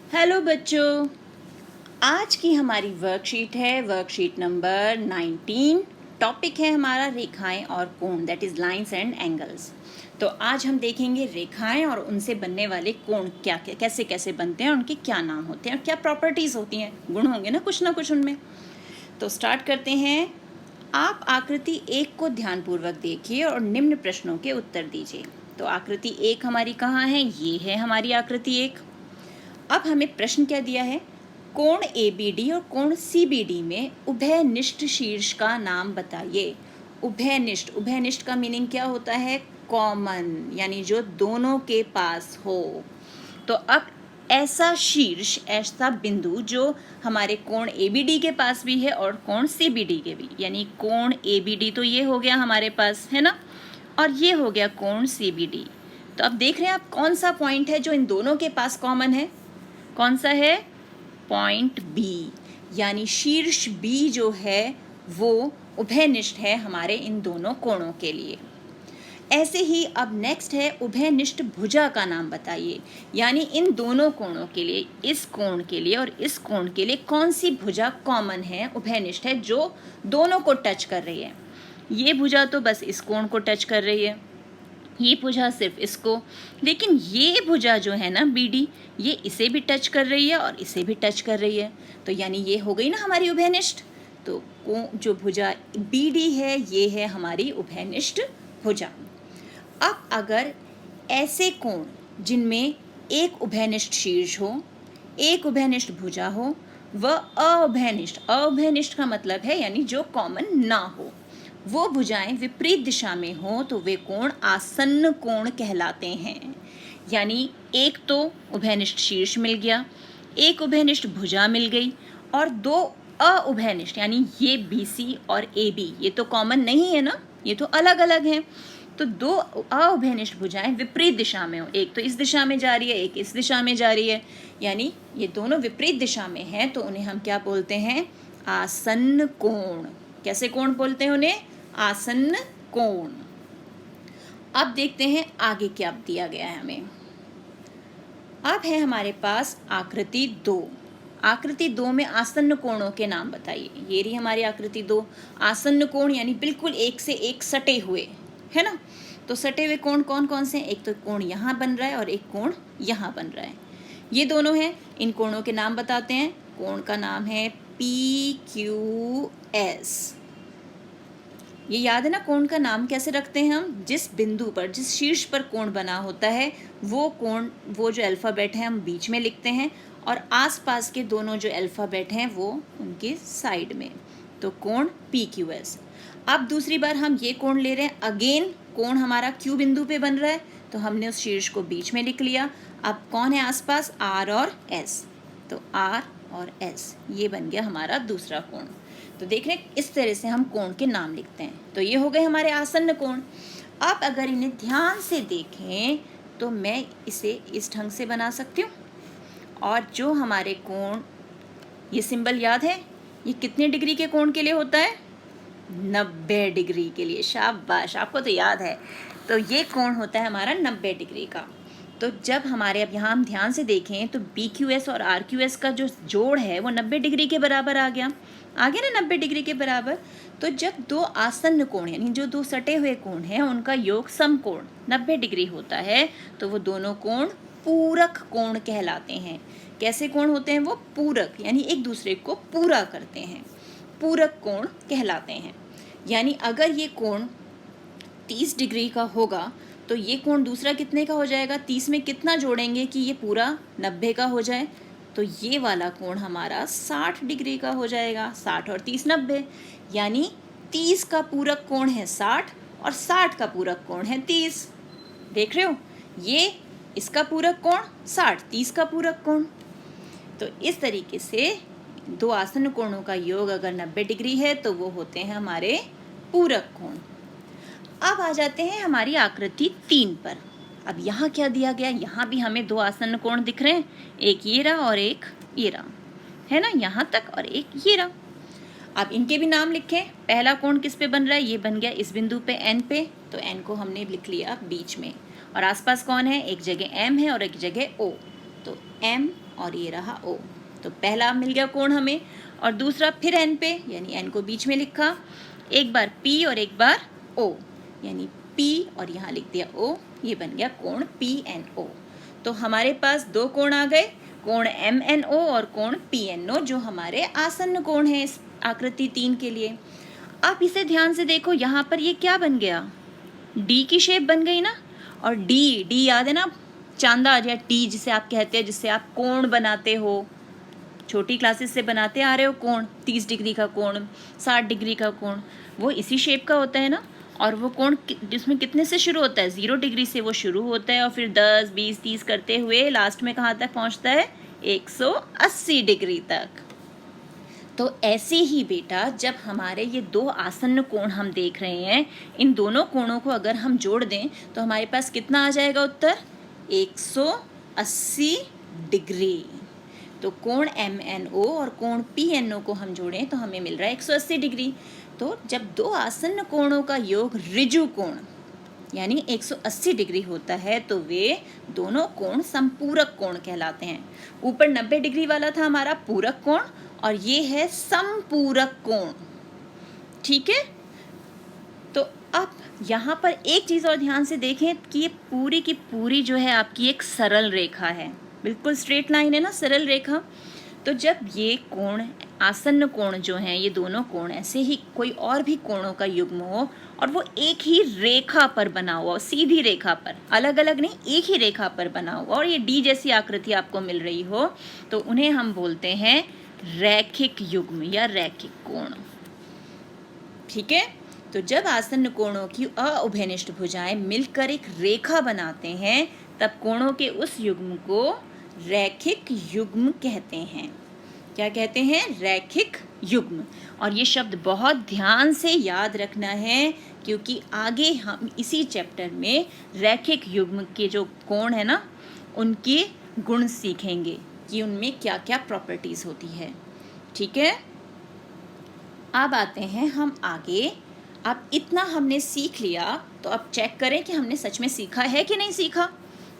Hello बच्चों, आज की हमारी वर्कशीट है वर्कशीट नंबर 19। टॉपिक है हमारा रेखाएं और कोण, that is lines and angles. तो आज हम देखेंगे रेखाएं और उनसे बनने वाले कोण क्या कैसे कैसे बनते हैं, उनके क्या नाम होते हैं और क्या प्रॉपर्टीज़ होती हैं, गुण होंगे ना कुछ उनमें। तो स्टार्ट करते हैं। आप आकृति 1 को ध्यानपूर्वक देखिए और निम्न प्रश्नों के उत्तर दीजिए। तो आकृति 1 हमारी कहाँ है? ये है हमारी आकृति 1। अब हमें प्रश्न क्या दिया है? कोण ABD और कोण CBD में उभयनिष्ठ शीर्ष का नाम बताइए। उभयनिष्ठ का मीनिंग क्या होता है? कॉमन, यानी जो दोनों के पास हो। तो अब ऐसा शीर्ष, ऐसा बिंदु जो हमारे कोण ABD के पास भी है और कोण CBD के भी, यानी कोण ABD तो ये हो गया हमारे पास, है ना, और ये हो गया कोण CBD। तो अब देख रहे हैं आप कौन सा पॉइंट है जो इन दोनों के पास कॉमन है? कौन सा है? पॉइंट B, यानी शीर्ष B जो है वो उभयनिष्ठ है हमारे इन दोनों कोणों के लिए। ऐसे ही अब नेक्स्ट है उभयनिष्ठ भुजा का नाम बताइए, यानी इन दोनों कोणों के लिए, इस कोण के लिए और इस कोण के लिए कौन सी भुजा कॉमन है, उभयनिष्ठ है, जो दोनों को टच कर रही है। ये भुजा तो बस इस कोण को टच कर रही है, ये भुजा सिर्फ इसको, लेकिन ये भुजा जो है ना BD, ये इसे भी टच कर रही है और इसे भी टच कर रही है। तो यानी ये हो गई ना हमारी उभयनिष्ठ। तो जो भुजा BD है ये है हमारी उभयनिष्ठ भुजा। अब अगर ऐसे कोण जिनमें एक उभयनिष्ठ शीर्ष हो, एक उभयनिष्ठ भुजा हो, वह अउभयनिष्ठ का मतलब है यानी जो कॉमन ना हो, वो भुजाएं विपरीत दिशा में हो तो वे कोण आसन्न कोण कहलाते हैं। यानी एक तो उभयनिष्ठ शीर्ष मिल गया, एक उभयनिष्ठ भुजा मिल गई, और दो अउभयनिष्ठ यानी ये BC और AB, ये तो कॉमन नहीं है ना, ये तो अलग अलग हैं। तो दो अउभयनिष्ठ भुजाएं विपरीत दिशा में हो, एक तो इस दिशा में जा रही है, एक इस दिशा में जा रही है, यानी ये दोनों विपरीत दिशा में हैं, तो उन्हें हम क्या बोलते हैं? आसन्न कोण। कैसे कोण बोलते हैं उन्हें? आसन्न कोण। अब देखते हैं आगे क्या दिया गया है हमें। अब है हमारे पास आकृति 2। आकृति 2 में आसन्न कोणों के नाम बताइए। ये रही हमारी आकृति 2। आसन्न कोण यानी बिल्कुल एक से एक सटे हुए, है ना। तो सटे हुए कोण कौन कौन से हैं? एक तो कोण यहाँ बन रहा है और एक कोण यहाँ बन रहा है, ये दोनों हैं। इन कोणों के नाम बताते हैं। कोण का नाम है PQS। ये याद है ना, कोण का नाम कैसे रखते हैं हम? जिस बिंदु पर, जिस शीर्ष पर कोण बना होता है, वो कोण, वो जो अल्फ़ाबेट है हम बीच में लिखते हैं और आसपास के दोनों जो अल्फ़ाबेट हैं वो उनके साइड में। तो कोण PQS। अब दूसरी बार हम ये कोण ले रहे हैं। अगेन कोण हमारा Q बिंदु पे बन रहा है, तो हमने उस शीर्ष को बीच में लिख लिया। अब कौन है आसपास? R और S। तो R और S, ये बन गया हमारा दूसरा कोण। तो देख रहे हैं इस तरह से हम कोण के नाम लिखते हैं। तो ये हो गए हमारे आसन्न कोण। अब अगर इन्हें ध्यान से देखें तो मैं इसे इस ढंग से बना सकती हूँ, और जो हमारे कोण, ये सिंबल याद है, ये कितने डिग्री के कोण के लिए होता है? 90 डिग्री के लिए। शाबाश, आपको तो याद है। तो ये कोण होता है हमारा 90 डिग्री का। तो जब हमारे, अब यहाँ हम ध्यान से देखें तो PQS और RQS का जो जोड़ है वो 90 डिग्री के बराबर आ गया ना, 90 डिग्री के बराबर। तो जब दो आसन्न कोण यानी जो दो सटे हुए कोण हैं उनका योग समकोण 90 डिग्री होता है, तो वो दोनों कोण पूरक कोण कहलाते हैं। कैसे कोण होते हैं वो? पूरक, यानी एक दूसरे को पूरा करते हैं, पूरक कोण कहलाते हैं। यानी अगर ये कोण 30 डिग्री का होगा तो ये कोण दूसरा कितने का हो जाएगा? 30 में कितना जोड़ेंगे कि ये पूरा 90 का हो जाए? तो ये वाला कोण हमारा 60 डिग्री का हो जाएगा। 60 और 30 90, यानी 30 का पूरक कोण है 60 और 60 का पूरक कोण है 30। देख रहे हो, ये इसका पूरक कोण 60, 30 का पूरक कोण। तो इस तरीके से दो आसन्न कोणों का योग अगर 90 डिग्री है तो वो होते हैं हमारे पूरक कोण। अब आ जाते हैं हमारी आकृति 3 पर। अब यहाँ क्या दिया गया? यहाँ भी हमें दो आसन्न कोण दिख रहे हैं, एक ये रहा और एक ये रहा, है ना, यहाँ तक, और एक ये रहा। अब इनके भी नाम लिखें। पहला कोण किस पे बन रहा है? ये बन गया इस बिंदु पे N पे, तो N को हमने लिख लिया बीच में, और आसपास कौन है? एक जगह M है और एक जगह O, तो M और ये रहा O। तो पहला मिल गया कोण हमें, और दूसरा फिर N पे, यानी N को बीच में लिखा, एक बार P और एक बार O, यानी P और यहाँ लिख दिया O, ये बन गया कोण PNO। तो हमारे पास दो कोण आ गए, कोण MNO और कोण PNO, जो हमारे आसन्न कोण है इस आकृति 3 के लिए। आप इसे ध्यान से देखो, यहाँ पर ये क्या बन गया, डी की शेप बन गई ना। और डी याद है ना, चांदा या टी जिसे आप कहते हैं, जिससे आप कोण बनाते हो, छोटी क्लासेस से बनाते आ रहे हो कोण, 30 डिग्री का कोण, 60 डिग्री का कोण, वो इसी शेप का होता है ना। और वो कोण जिसमें कितने से शुरू होता है, 0 डिग्री से वो शुरू होता है और फिर 10, 20, 30 करते हुए लास्ट में कहाँ तक पहुँचता है, 180 डिग्री तक। तो ऐसे ही बेटा, जब हमारे ये दो आसन्न कोण हम देख रहे हैं, इन दोनों कोणों को अगर हम जोड़ दें तो हमारे पास कितना आ जाएगा उत्तर, 180 डिग्री। तो कोण MNO और कोण PNO को हम जोड़ें तो हमें मिल रहा है 180 डिग्री। तो जब दो आसन्न कोणों का योग ऋजु कोण यानी 180 डिग्री होता है तो वे दोनों कोण संपूरक कोण कहलाते हैं। ऊपर 90 डिग्री वाला था हमारा पूरक कोण, और ये है संपूरक कोण। ठीक है, तो अब यहाँ पर एक चीज़ और ध्यान से देखें कि ये पूरी की पूरी जो है आपकी एक सरल रेखा है, बिल्कुल स्ट्रेट लाइन है ना, सरल रेखा। तो जब ये कोण आसन्न कोण जो हैं, ये दोनों कोण ऐसे ही कोई और भी कोणों का युग्म हो और वो एक ही रेखा पर बना हुआ, सीधी रेखा पर, अलग अलग नहीं, एक ही रेखा पर बना हुआ, और ये डी जैसी आकृति आपको मिल रही हो, तो उन्हें हम बोलते हैं रैखिक युग्म या रैखिक कोण। ठीक है, तो जब आसन्न कोणों की अउभयनिष्ठ भुजाएं मिलकर एक रेखा बनाते हैं तब कोणों के उस युग्म को रैखिक युग्म कहते हैं। क्या कहते हैं, रैखिक युग्म। और ये शब्द बहुत ध्यान से याद रखना है, क्योंकि आगे हम इसी चैप्टर में रैखिक युग्म के जो कोण है ना, उनके गुण सीखेंगे कि उनमें क्या क्या प्रॉपर्टीज होती है। ठीक है, अब आते हैं हम आगे। अब इतना हमने सीख लिया, तो अब चेक करें कि हमने सच में सीखा है कि नहीं सीखा।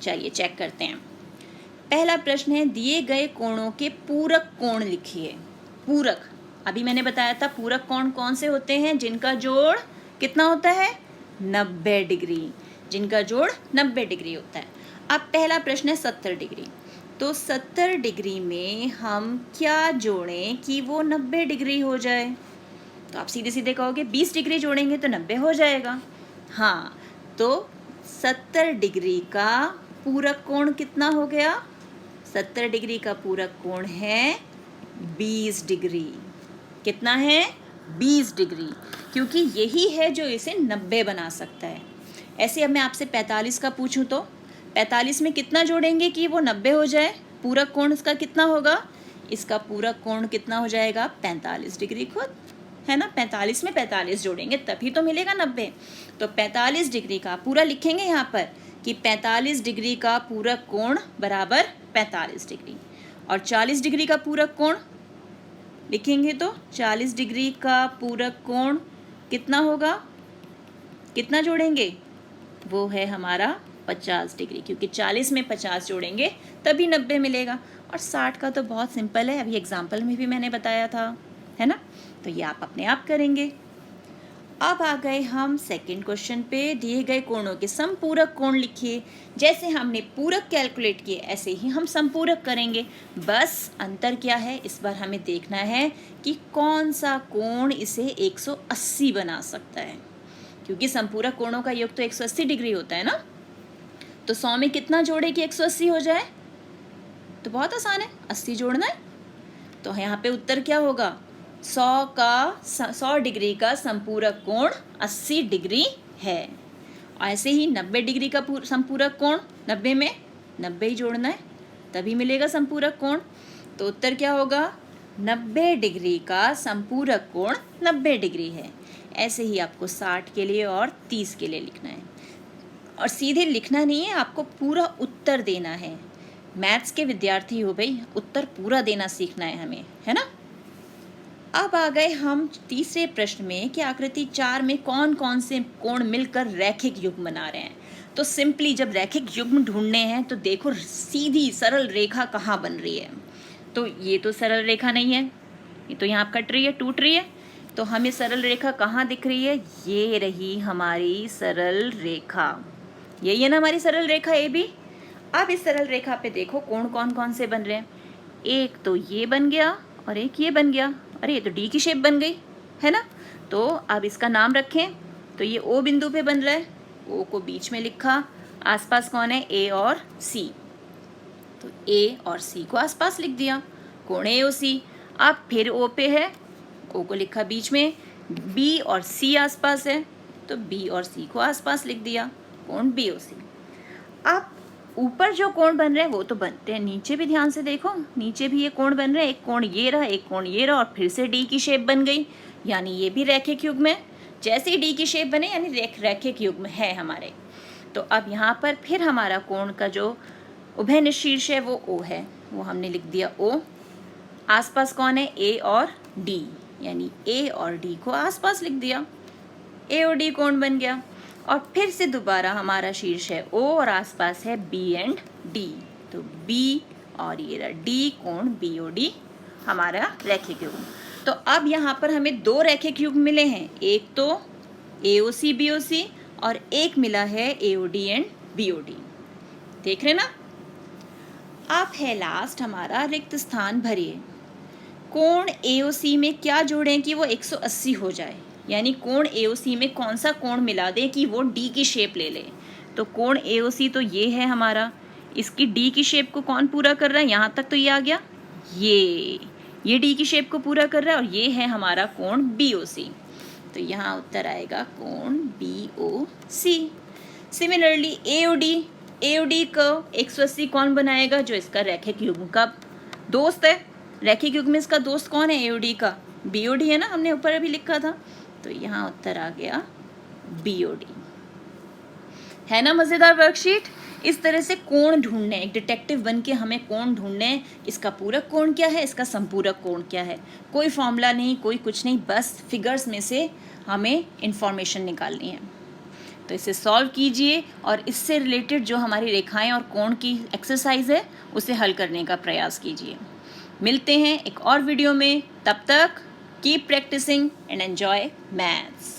चलिए चेक करते हैं। पहला प्रश्न है, दिए गए कोणों के पूरक कोण लिखिए। पूरक, अभी मैंने बताया था पूरक कोण कौन से होते हैं, जिनका जोड़ कितना होता है, 90 डिग्री, जिनका जोड़ 90 डिग्री होता है। अब पहला प्रश्न है 70 डिग्री। तो 70 डिग्री में हम क्या जोड़ें कि वो 90 डिग्री हो जाए। तो आप सीधे सीधे कहोगे 20 डिग्री जोड़ेंगे तो 90 हो जाएगा। हाँ, तो 70 डिग्री का पूरक कोण कितना हो गया, 70 डिग्री का पूरक कोण है 20 डिग्री। कितना है, 20 डिग्री, क्योंकि यही है जो इसे 90 बना सकता है। ऐसे अब मैं आपसे 45 का पूछूं तो 45 में कितना जोड़ेंगे कि वो 90 हो जाए। पूरक कोण इसका कितना होगा, इसका पूरक कोण कितना हो जाएगा, 45 डिग्री खुद है ना। 45 में 45 जोड़ेंगे तभी तो मिलेगा 90। तो 45 डिग्री का पूरा लिखेंगे यहाँ पर कि 45 डिग्री का पूरक कोण बराबर 45 डिग्री, और 40 डिग्री का पूरक कोण लिखेंगे तो 40 डिग्री का पूरक कोण कितना होगा, कितना जोड़ेंगे, वो है हमारा 50 डिग्री, क्योंकि 40 में 50 जोड़ेंगे तभी 90 मिलेगा। और 60 का तो बहुत सिंपल है, अभी एग्जाम्पल में भी मैंने बताया था, है ना। तो ये आप अपने आप करेंगे। अब आ गए हम सेकंड क्वेश्चन पे, दिए गए कोणों के संपूरक कोण लिखिए। जैसे हमने पूरक कैलकुलेट किए ऐसे ही हम संपूरक करेंगे, बस अंतर क्या है, इस बार हमें देखना है कि कौन सा कोण इसे 180 बना सकता है, क्योंकि संपूरक कोणों का योग तो 180 डिग्री होता है ना। तो 100 में कितना जोड़े कि 180 हो जाए, तो बहुत आसान है, 80 जोड़ना है। तो यहाँ पे उत्तर क्या होगा, 100 डिग्री का संपूरक कोण 80 डिग्री है। ऐसे ही 90 डिग्री का संपूरक कोण, 90 में 90 ही जोड़ना है तभी मिलेगा संपूरक कोण। तो उत्तर क्या होगा, 90 डिग्री का संपूरक कोण 90 डिग्री है। ऐसे ही आपको 60 के लिए और 30 के लिए लिखना है, और सीधे लिखना नहीं है, आपको पूरा उत्तर देना है। मैथ्स के विद्यार्थी हो भाई, उत्तर पूरा देना सीखना है हमें, है ना। अब आ गए हम तीसरे प्रश्न में कि आकृति 4 में कौन कौन से कोण मिलकर रैखिक युग्म बना रहे हैं। तो सिंपली जब रैखिक युग्म ढूंढने हैं तो देखो सीधी सरल रेखा कहाँ बन रही है। तो ये तो सरल रेखा नहीं है, ये तो यहाँ कट रही है, टूट रही है। तो हमें सरल रेखा कहाँ दिख रही है? ये रही हमारी सरल रेखा, यही है ना हमारी सरल रेखा ए बी। अब इस सरल रेखा पे देखो कोण कौन कौन से बन रहे हैं। एक तो ये बन गया और एक ये बन गया। अरे ये तो डी की शेप बन गई है ना। तो अब इसका नाम रखें तो ये ओ बिंदु पे बन रहा है, ओ को बीच में लिखा, आसपास कौन है? ए और सी। तो ए और सी को आसपास लिख दिया, कोण ए ओ सी। अब फिर ओ पे है, ओ को लिखा बीच में, बी और सी आसपास है तो बी और सी को आसपास लिख दिया, कोण बी ओ सी। अब ऊपर जो कोण बन रहे हैं वो तो बनते हैं, नीचे भी ध्यान से देखो, नीचे भी ये कोण बन रहे हैं। एक कोण ये रहा, एक कोण ये रहा और फिर से डी की शेप बन गई, यानी ये भी रैखिक युग्म है। जैसे ही डी की शेप बने यानी रैखिक युग्म है हमारे। तो अब यहाँ पर फिर हमारा कोण का जो उभय निशीर्ष है वो ओ है, वो हमने लिख दिया ओ। आसपास कौन है? ए और डी, यानी ए और डी को आसपास लिख दिया, ए और डी कोण बन गया। और फिर से दोबारा हमारा शीर्ष है ओ और आसपास है बी एंड डी, तो बी और ये रहा डी, कोण बी ओ डी हमारा रैखिक युग्म। तो अब यहाँ पर हमें दो रैखिक युग्म मिले हैं, एक तो ए ओ सी बी ओ सी और एक मिला है A O D and B O D. देख रहे ना। अब है लास्ट हमारा रिक्त स्थान भरिए। कोण ए ओ सी में क्या जोड़ें कि वो 180 हो जाए, यानी कोण ए ओ सी में कौन सा कोण मिला दें कि वो डी की शेप ले ले। तो कोण ए ओ सी तो ये है हमारा, इसकी डी की शेप को कौन पूरा कर रहा है? यहाँ तक तो ये आ गया, ये डी की शेप को पूरा कर रहा है और ये है हमारा कोण बी ओ सी। तो यहाँ उत्तर आएगा कोण बी ओ सी। सिमिलरली ए ओ डी को 180 कौन बनाएगा? जो इसका रैखिक युग्म का दोस्त है। रैखिक युग्म में इसका दोस्त कौन है? ए ओ डी का बी ओ डी है ना, हमने ऊपर अभी लिखा था। तो यहाँ उत्तर आ गया बी ओ डी। है ना मज़ेदार वर्कशीट। इस तरह से कोण ढूंढने, एक डिटेक्टिव बन के हमें कोण ढूंढने, इसका पूरक कोण क्या है, इसका संपूरक कोण क्या है। कोई फॉर्मूला नहीं, कोई कुछ नहीं, बस फिगर्स में से हमें इंफॉर्मेशन निकालनी है। तो इसे सॉल्व कीजिए और इससे रिलेटेड जो हमारी रेखाएं और कोण की एक्सरसाइज है उसे हल करने का प्रयास कीजिए। मिलते हैं एक और वीडियो में, तब तक keep practising and enjoy maths.